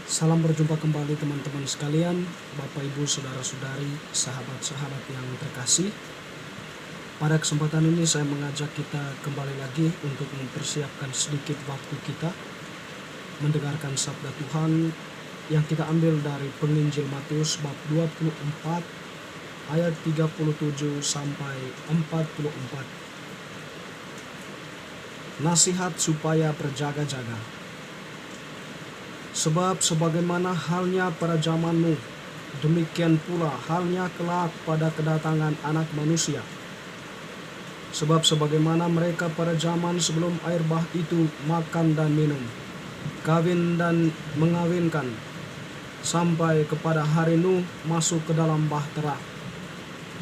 Salam berjumpa kembali teman-teman sekalian, Bapak Ibu, Saudara-saudari, sahabat-sahabat yang terkasih. Pada kesempatan ini saya mengajak kita kembali lagi untuk mempersiapkan sedikit waktu kita mendengarkan sabda Tuhan yang kita ambil dari Penginjil Matius bab 24 ayat 37 sampai 44. Nasihat supaya berjaga-jaga. Sebab sebagaimana halnya pada zamanmu, demikian pula halnya kelak pada kedatangan Anak Manusia. Sebab sebagaimana mereka pada zaman sebelum air bah itu makan dan minum, kawin dan mengawinkan, sampai kepada hari Nuh masuk ke dalam bahtera,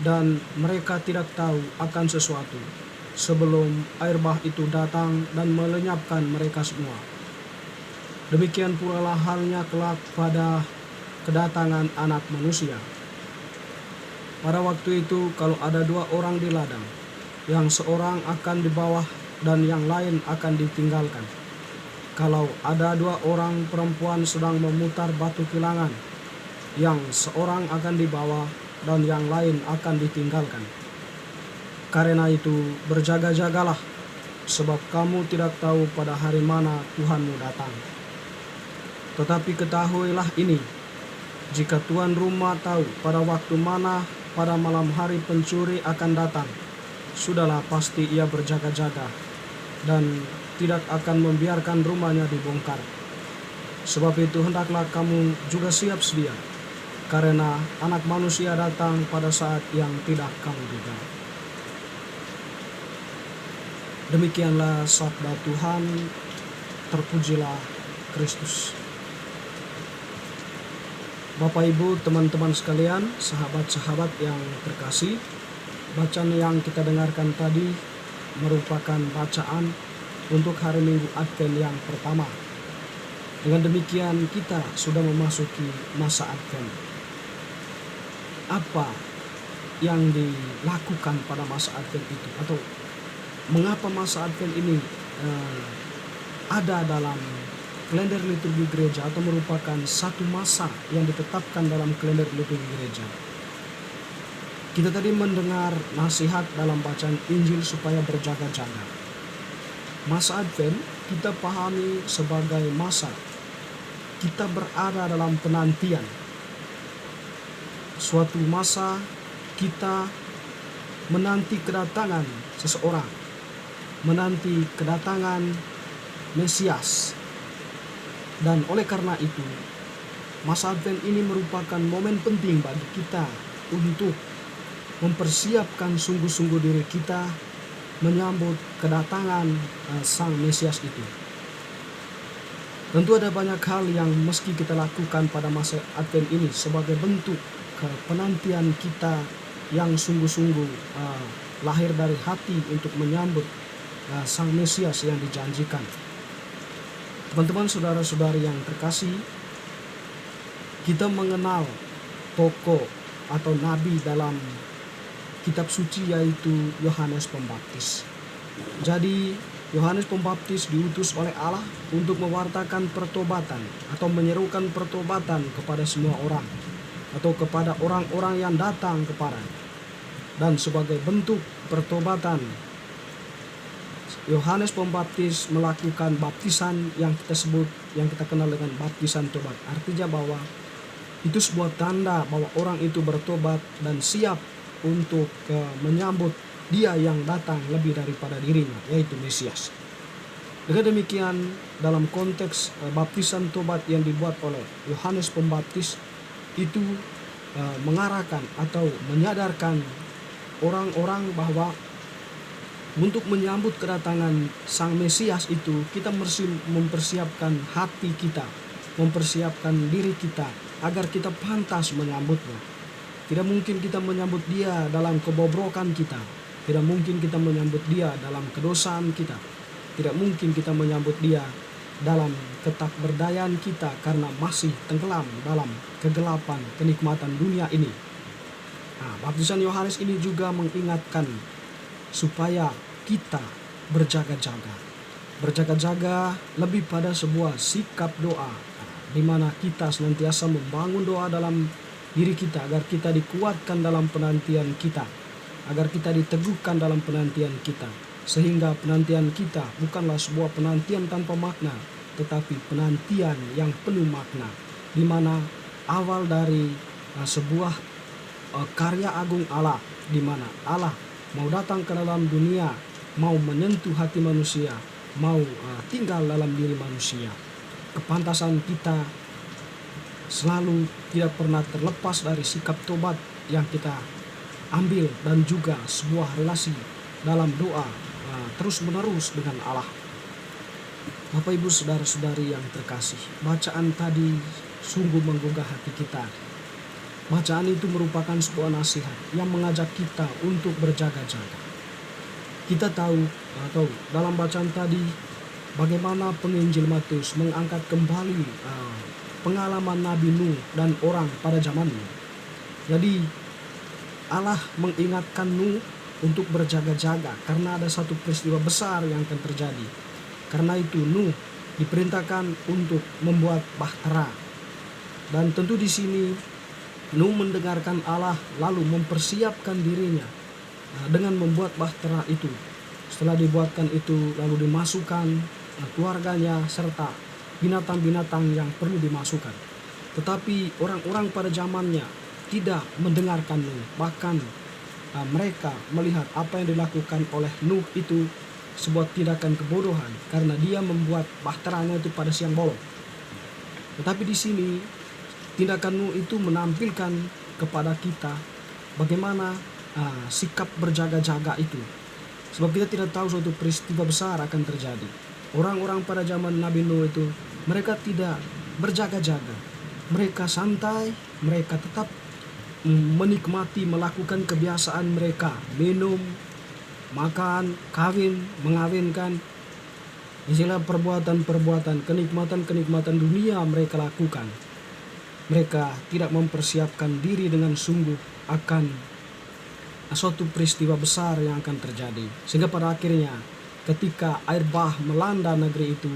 dan mereka tidak tahu akan sesuatu sebelum air bah itu datang dan melenyapkan mereka semua. Demikian pula lah halnya kelak pada kedatangan Anak Manusia. Pada waktu itu kalau ada dua orang di ladang, yang seorang akan di bawah dan yang lain akan ditinggalkan. Kalau ada dua orang perempuan sedang memutar batu kilangan, yang seorang akan di bawah dan yang lain akan ditinggalkan. Karena itu berjaga-jagalah, sebab kamu tidak tahu pada hari mana Tuhanmu datang. Tetapi ketahuilah ini, jika tuan rumah tahu pada waktu mana pada malam hari pencuri akan datang, sudahlah pasti ia berjaga-jaga dan tidak akan membiarkan rumahnya dibongkar. Sebab itu hendaklah kamu juga siap sedia, karena Anak Manusia datang pada saat yang tidak kamu duga. Demikianlah sabda Tuhan, terpujilah Kristus. Bapak Ibu, teman-teman sekalian, sahabat-sahabat yang terkasih, bacaan yang kita dengarkan tadi merupakan bacaan untuk hari Minggu Advent yang pertama. Dengan demikian kita sudah memasuki masa Advent. Apa yang dilakukan pada masa Advent itu, atau mengapa masa Advent ini ada dalam kalender liturgi gereja, atau merupakan satu masa yang ditetapkan dalam kalender liturgi gereja. Kita tadi mendengar nasihat dalam bacaan Injil supaya berjaga-jaga. Masa Advent kita pahami sebagai masa kita berada dalam penantian. Suatu masa kita menanti kedatangan seseorang, menanti kedatangan Mesias. Dan oleh karena itu, masa Advent ini merupakan momen penting bagi kita untuk mempersiapkan sungguh-sungguh diri kita menyambut kedatangan Sang Mesias itu. Tentu ada banyak hal yang mesti kita lakukan pada masa Advent ini sebagai bentuk penantian kita yang sungguh-sungguh lahir dari hati untuk menyambut Sang Mesias yang dijanjikan. Teman-teman, saudara-saudari yang terkasih, kita mengenal tokoh atau nabi dalam kitab suci, yaitu Yohanes Pembaptis. Jadi Yohanes Pembaptis diutus oleh Allah untuk mewartakan pertobatan atau menyerukan pertobatan kepada semua orang, atau kepada orang-orang yang datang kepadanya. Dan sebagai bentuk pertobatan, Yohanes Pembaptis melakukan baptisan yang kita kenal dengan baptisan tobat. Artinya bahwa itu sebuah tanda bahwa orang itu bertobat dan siap untuk menyambut Dia yang datang lebih daripada dirinya, yaitu Mesias. Dengan demikian, dalam konteks baptisan tobat yang dibuat oleh Yohanes Pembaptis itu mengarahkan atau menyadarkan orang-orang bahwa untuk menyambut kedatangan Sang Mesias itu, kita mesti mempersiapkan hati kita, mempersiapkan diri kita agar kita pantas menyambutnya. Tidak mungkin kita menyambut Dia dalam kebobrokan kita. Tidak mungkin kita menyambut Dia dalam kedosaan kita. Tidak mungkin kita menyambut Dia dalam ketakberdayaan kita karena masih tenggelam dalam kegelapan kenikmatan dunia ini. Baptisan Yohanes ini juga mengingatkan supaya kita berjaga-jaga. Berjaga-jaga lebih pada sebuah sikap doa. di mana kita senantiasa membangun doa dalam diri kita agar kita dikuatkan dalam penantian kita, agar kita diteguhkan dalam penantian kita, sehingga penantian kita bukanlah sebuah penantian tanpa makna, tetapi penantian yang penuh makna, di mana awal dari sebuah karya agung Allah, di mana Allah mau datang ke dalam dunia, mau menyentuh hati manusia, mau tinggal dalam diri manusia. Kepantasan kita selalu tidak pernah terlepas dari sikap tobat yang kita ambil, dan juga sebuah relasi dalam doa terus menerus dengan Allah. Bapak Ibu saudara-saudari yang terkasih, bacaan tadi sungguh menggugah hati kita. Bacaan itu merupakan sebuah nasihat yang mengajak kita untuk berjaga-jaga. Kita tahu atau dalam bacaan tadi bagaimana penginjil Matius mengangkat kembali pengalaman Nabi Nuh dan orang pada zamannya. Jadi Allah mengingatkan Nuh untuk berjaga-jaga karena ada satu peristiwa besar yang akan terjadi. Karena itu Nuh diperintahkan untuk membuat bahtera. Dan tentu di sini Nuh mendengarkan Allah lalu mempersiapkan dirinya dengan membuat bahtera itu. Setelah dibuatkan itu lalu dimasukkan keluarganya serta binatang-binatang yang perlu dimasukkan. Tetapi orang-orang pada zamannya tidak mendengarkan Nuh. Bahkan mereka melihat apa yang dilakukan oleh Nuh itu sebuah tindakan kebodohan karena dia membuat bahteranya itu pada siang bolong. Tetapi di sini tindakan Nuh itu menampilkan kepada kita bagaimana sikap berjaga-jaga itu. Sebab kita tidak tahu suatu peristiwa besar akan terjadi. Orang-orang pada zaman Nabi Nuh itu mereka tidak berjaga-jaga. Mereka santai, mereka tetap menikmati melakukan kebiasaan mereka, minum, makan, kawin, mengawinkan. Istilah perbuatan-perbuatan, kenikmatan-kenikmatan dunia mereka lakukan. Mereka tidak mempersiapkan diri dengan sungguh akan suatu peristiwa besar yang akan terjadi. Sehingga pada akhirnya ketika air bah melanda negeri itu,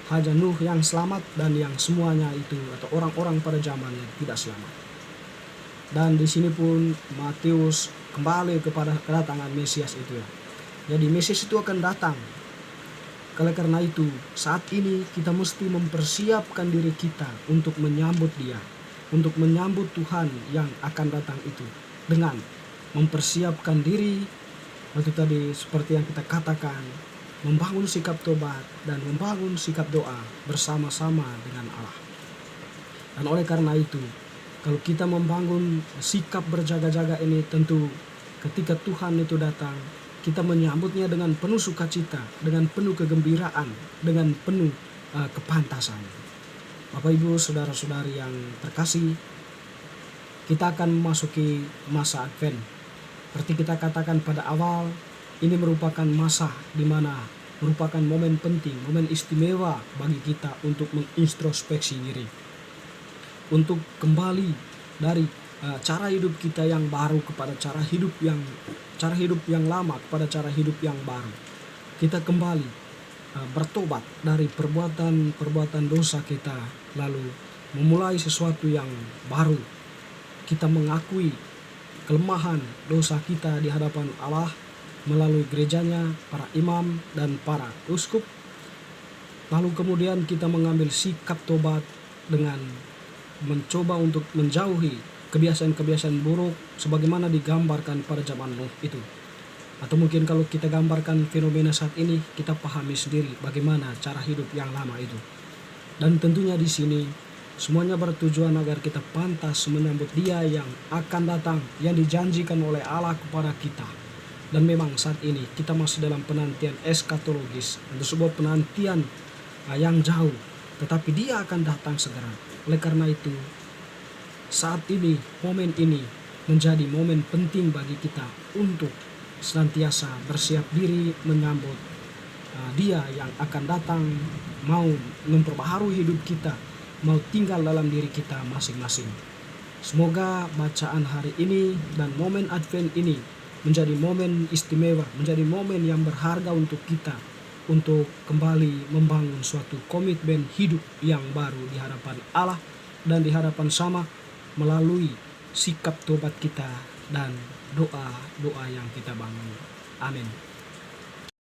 hanya Nuh yang selamat dan yang semuanya itu atau orang-orang pada zamannya tidak selamat. Dan di sini pun Matius kembali kepada kedatangan Mesias itu ya. Jadi Mesias itu akan datang. Oleh karena itu saat ini kita mesti mempersiapkan diri kita untuk menyambut dia, untuk menyambut Tuhan yang akan datang itu dengan mempersiapkan diri. Waktu tadi seperti yang kita katakan, membangun sikap tobat dan membangun sikap doa bersama-sama dengan Allah. Dan oleh karena itu, kalau kita membangun sikap berjaga-jaga ini, tentu ketika Tuhan itu datang, kita menyambutnya dengan penuh sukacita, dengan penuh kegembiraan, dengan penuh kepantasan. Bapak Ibu saudara-saudari yang terkasih, kita akan memasuki masa Advent. Seperti kita katakan pada awal, ini merupakan masa di mana merupakan momen penting, momen istimewa bagi kita untuk mengintrospeksi diri, untuk kembali dari cara hidup kita yang baru kepada cara hidup yang lama kepada cara hidup yang baru. Kita kembali bertobat dari perbuatan dosa kita, lalu memulai sesuatu yang baru. Kita mengakui kelemahan dosa kita di hadapan Allah melalui gerejanya, para imam dan para uskup. Lalu kemudian kita mengambil sikap tobat dengan mencoba untuk menjauhi kebiasaan-kebiasaan buruk sebagaimana digambarkan pada zaman Nuh itu. Atau mungkin kalau kita gambarkan fenomena saat ini, kita pahami sendiri bagaimana cara hidup yang lama itu. Dan tentunya di sini semuanya bertujuan agar kita pantas menyambut Dia yang akan datang, yang dijanjikan oleh Allah kepada kita. Dan memang saat ini kita masih dalam penantian eskatologis, untuk sebuah penantian yang jauh, tetapi Dia akan datang segera. Oleh karena itu, saat ini, momen ini menjadi momen penting bagi kita untuk senantiasa bersiap diri menyambut Dia yang akan datang, mau memperbaharui hidup kita, mau tinggal dalam diri kita masing-masing. Semoga bacaan hari ini dan momen Advent ini menjadi momen istimewa, menjadi momen yang berharga untuk kita, untuk kembali membangun suatu komitmen hidup yang baru di hadapan Allah dan di hadapan sama melalui sikap tobat kita dan doa-doa yang kita bangun. Amin.